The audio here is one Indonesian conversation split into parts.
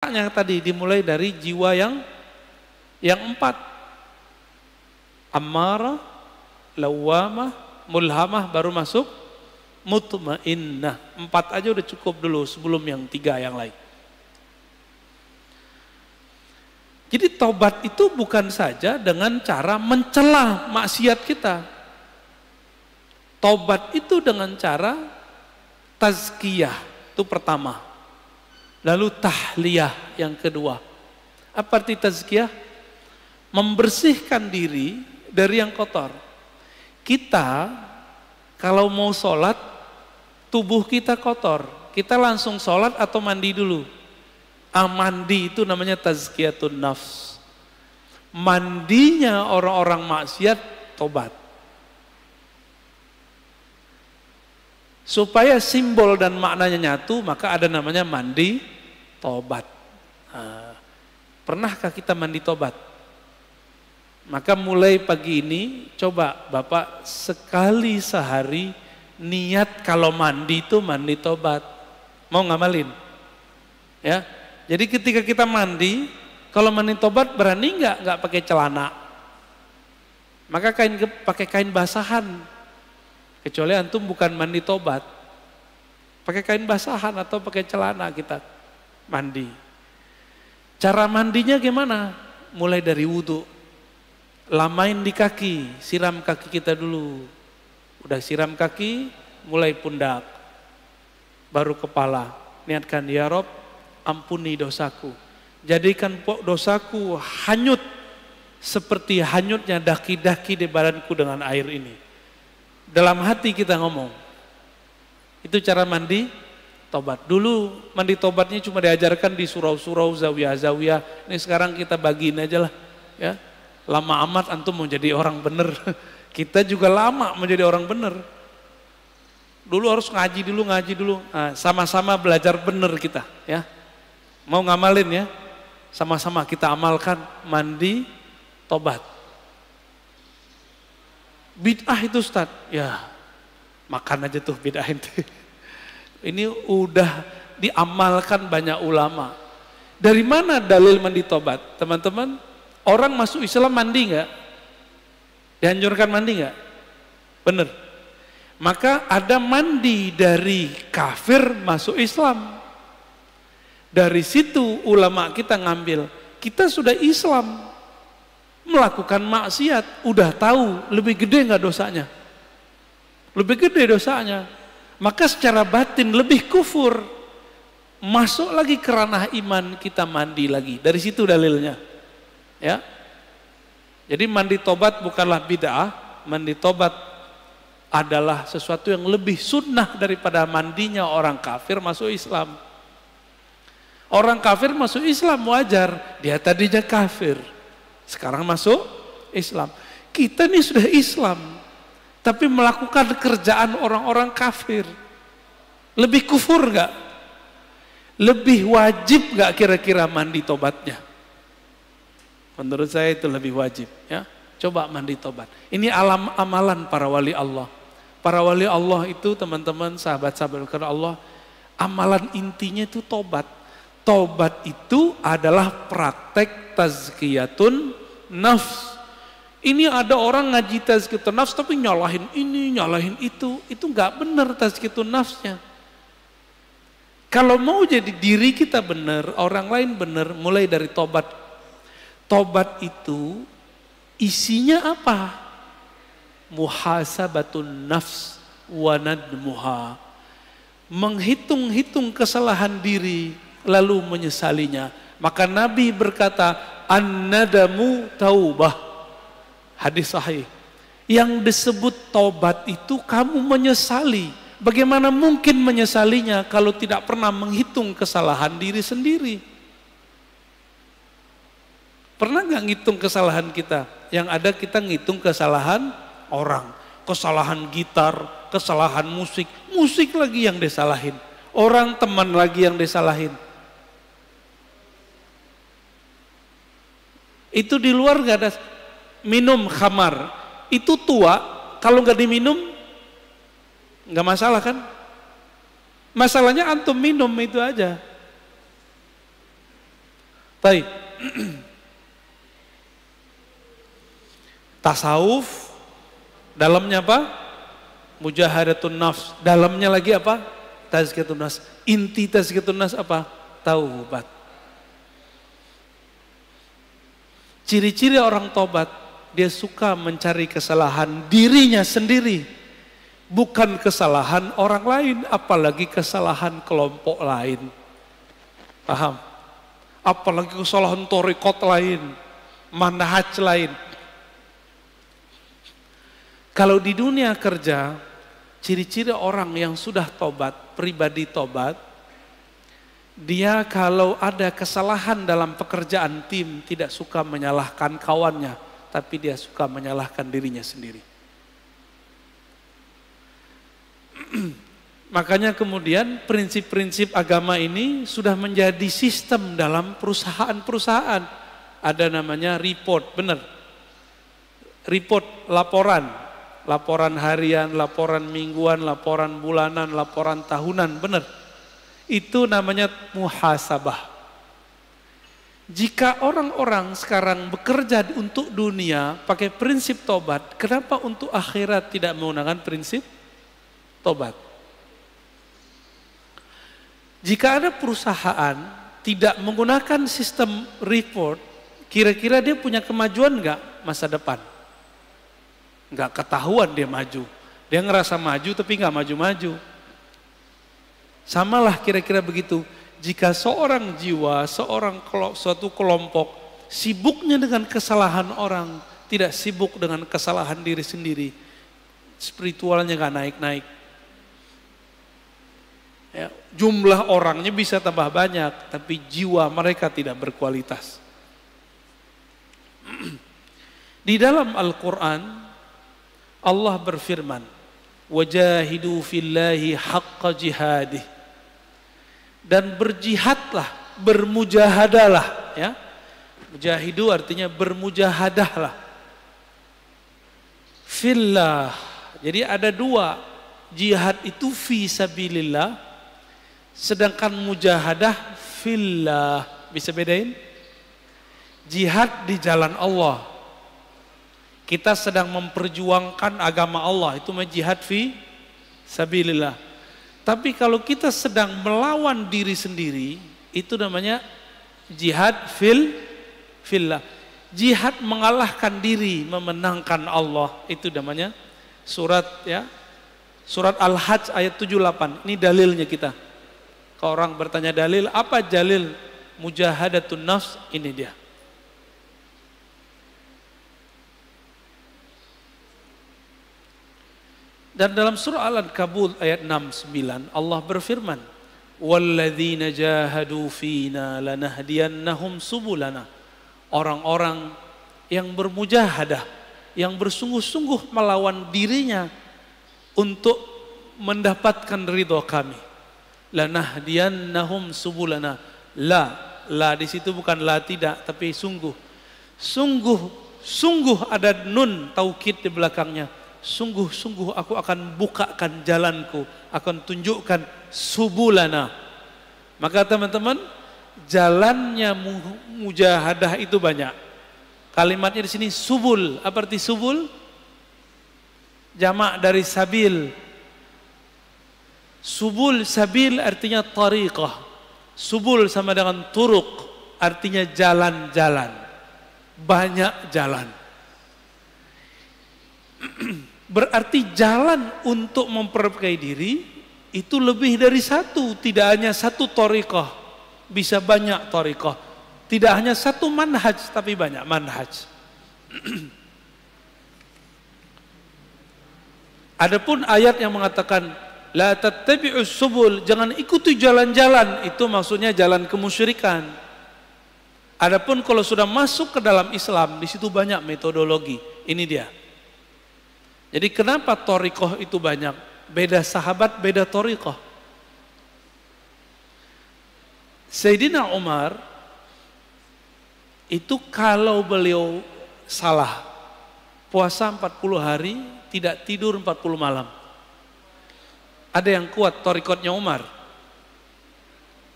Yang tadi dimulai dari jiwa yang empat, ammarah, lawamah, mulhamah, baru masuk mutmainnah. Empat aja udah cukup dulu sebelum yang tiga yang lain. Jadi taubat itu bukan saja dengan cara mencela maksiat kita. Taubat itu dengan cara tazkiyah, itu pertama. Lalu tahliyah yang kedua. Apa arti tazkiyah? Membersihkan diri dari yang kotor. Kita kalau mau sholat, tubuh kita kotor. Kita langsung sholat atau mandi dulu? Mandi itu namanya tazkiyatun nafs. Mandinya orang-orang maksiat, tobat. Supaya simbol dan maknanya nyatu, maka ada namanya mandi tobat. Nah, pernahkah kita mandi tobat? Maka mulai pagi ini, coba Bapak sekali sehari niat kalau mandi itu mandi tobat. Mau ngamalin? Ya. Jadi ketika kita mandi, kalau mandi tobat berani nggak pakai celana? Maka pakai kain basahan. Kecuali antum bukan mandi tobat, pakai kain basahan atau pakai celana kita mandi. Cara mandinya gimana? Mulai dari wudhu, lamain di kaki, siram kaki kita dulu. Udah siram kaki, mulai pundak, baru kepala. Niatkan, ya Rob, ampuni dosaku. Jadikan dosaku hanyut seperti hanyutnya daki-daki di badanku dengan air ini. Dalam hati kita ngomong. Itu cara mandi tobat. Dulu mandi tobatnya cuma diajarkan di surau-surau, zawiyah-zawiyah. Ini sekarang kita bagiin aja lah. Ya. Lama amat antum mau jadi orang bener. Kita juga lama menjadi orang bener. Dulu harus ngaji dulu. Nah, sama-sama belajar bener kita. Ya. Mau ngamalin ya. Sama-sama kita amalkan mandi tobat. Bid'ah itu Ustaz, ya makan aja tuh bid'ah itu. Ini udah diamalkan banyak ulama. Dari mana dalil mandi tobat? Teman-teman, orang masuk Islam mandi nggak? Dianjurkan mandi nggak? Bener. Maka ada mandi dari kafir masuk Islam. Dari situ ulama kita ngambil, kita sudah Islam. Melakukan maksiat, udah tahu lebih gede nggak dosanya? Lebih gede dosanya. Maka secara batin lebih kufur. Masuk lagi ke ranah iman, kita mandi lagi. Dari situ dalilnya. Ya. Jadi mandi tobat bukanlah bid'ah, mandi tobat adalah sesuatu yang lebih sunnah daripada mandinya orang kafir masuk Islam. Orang kafir masuk Islam wajar, dia tadinya kafir. Sekarang masuk Islam. Kita ini sudah Islam, tapi melakukan kerjaan orang-orang kafir. Lebih kufur nggak? Lebih wajib nggak kira-kira mandi tobatnya? Menurut saya itu lebih wajib. Ya, coba mandi tobat. Ini amalan para wali Allah. Para wali Allah itu teman-teman, sahabat-sahabat Allah, amalan intinya itu tobat. Tobat itu adalah praktek tazkiyatun nafs. Ini ada orang ngaji tazkiyatun nafs tapi nyalahin ini, nyalahin itu nggak benar tazkiyatun nafsnya. Kalau mau jadi diri kita benar, orang lain benar, mulai dari tobat. Tobat itu isinya apa? Muhasabatun nafs wa nadmuha. Menghitung-hitung kesalahan diri lalu menyesalinya. Maka Nabi berkata, an-nadamu taubah. Hadis sahih. Yang disebut taubat itu kamu menyesali. Bagaimana mungkin menyesalinya kalau tidak pernah menghitung kesalahan diri sendiri? Pernah nggak ngitung kesalahan kita? Yang ada kita ngitung kesalahan orang. Kesalahan gitar, kesalahan musik. Musik lagi yang disalahin. Orang teman lagi yang disalahin. Itu di luar gak ada. Minum khamar itu tua, kalau gak diminum gak masalah kan? Masalahnya antum minum itu aja. Baik. Tasawuf dalamnya apa? Mujahadatun nafs. Dalamnya lagi apa? Tazkiyatun nafs. Inti tazkiyatun nafs apa? Taubat. Ciri-ciri orang tobat, dia suka mencari kesalahan dirinya sendiri, bukan kesalahan orang lain, apalagi kesalahan kelompok lain. Paham? Apalagi kesalahan thariqat lain, manhaj lain. Kalau di dunia kerja, ciri-ciri orang yang sudah tobat, pribadi tobat, dia kalau ada kesalahan dalam pekerjaan tim, tidak suka menyalahkan kawannya, tapi dia suka menyalahkan dirinya sendiri. Makanya kemudian prinsip-prinsip agama ini sudah menjadi sistem dalam perusahaan-perusahaan. Ada namanya report, benar. Report, laporan. Laporan harian, laporan mingguan, laporan bulanan, laporan tahunan, benar. Itu namanya muhasabah. Jika orang-orang sekarang bekerja untuk dunia pakai prinsip tobat, kenapa untuk akhirat tidak menggunakan prinsip tobat? Jika ada perusahaan tidak menggunakan sistem report, kira-kira dia punya kemajuan enggak masa depan? Enggak ketahuan dia maju. Dia ngerasa maju tapi enggak maju-maju. Samalah kira-kira begitu. Jika seorang jiwa, suatu kelompok sibuknya dengan kesalahan orang, tidak sibuk dengan kesalahan diri sendiri, spiritualnya enggak naik-naik. Ya, jumlah orangnya bisa tambah banyak, tapi jiwa mereka tidak berkualitas. Di dalam Al-Quran, Allah berfirman, "Wajahidu fillahi haqqa jihadih." Dan berjihadlah, bermujahadalah. Ya. Mujahidu artinya bermujahadahlah. Fillah. Jadi ada dua. Jihad itu fi sabilillah. Sedangkan mujahadah fillah. Bisa bedain? Jihad di jalan Allah. Kita sedang memperjuangkan agama Allah. Itu jihad fi sabilillah. Tapi kalau kita sedang melawan diri sendiri, itu namanya jihad fillah. Jihad mengalahkan diri, memenangkan Allah. Itu namanya surat ya. Surat Al-Hajj ayat 78. Ini dalilnya kita. Kalau orang bertanya dalil, apa dalil mujahadatun nafs? Ini dia. Dan dalam surah Al-Ankabut ayat 69 Allah berfirman, "Walladzina jahadu fina lanahdiyannahum subulana." Orang-orang yang bermujahadah, yang bersungguh-sungguh melawan dirinya untuk mendapatkan ridho kami. Lanahdiyannahum subulana. La di situ bukan la tidak, tapi sungguh. Sungguh ada nun taukid di belakangnya. Sungguh-sungguh aku akan bukakan jalanku, akan tunjukkan subulana. Maka teman-teman, jalannya mujahadah itu banyak. Kalimatnya di sini subul. Apa arti subul? Jamak dari sabil. Subul, sabil artinya tariqah. Subul sama dengan turuk, artinya jalan-jalan. Banyak jalan. Berarti jalan untuk memperbaiki diri itu lebih dari satu, tidak hanya satu thariqah, bisa banyak thariqah. Tidak hanya satu manhaj, tapi banyak manhaj. Adapun ayat yang mengatakan la tattabi'us subul, jangan ikuti jalan-jalan, itu maksudnya jalan kemusyrikan. Adapun kalau sudah masuk ke dalam Islam, di situ banyak metodologi. Ini dia. Jadi kenapa thariqah itu banyak? Beda sahabat, beda thariqah. Sayyidina Umar itu kalau beliau salah, puasa 40 hari, tidak tidur 40 malam. Ada yang kuat thariqatnya Umar?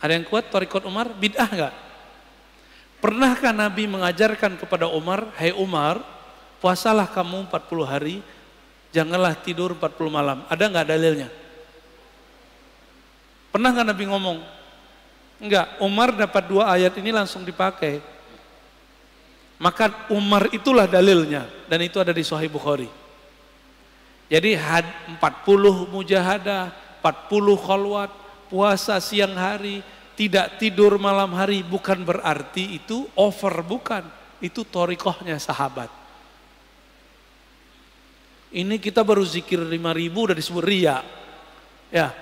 Ada yang kuat thariqat Umar? Bid'ah enggak? Pernahkah Nabi mengajarkan kepada Umar, "Hai Umar, puasalah kamu 40 hari, janganlah tidur 40 malam." Ada nggak dalilnya? Pernah nggak Nabi ngomong? Enggak, Umar dapat 2 ayat ini langsung dipakai. Maka Umar itulah dalilnya, dan itu ada di Sahih Bukhari. Jadi 40 mujahadah, 40 khalwat, puasa siang hari, tidak tidur malam hari, bukan berarti itu over, bukan. Itu thariqahnya sahabat. Ini kita baru zikir 5.000 udah disebut riya. Ya.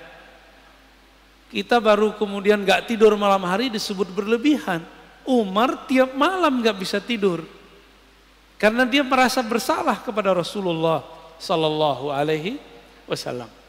Kita baru kemudian gak tidur malam hari disebut berlebihan. Umar tiap malam gak bisa tidur. Karena dia merasa bersalah kepada Rasulullah Sallallahu Alaihi Wasallam.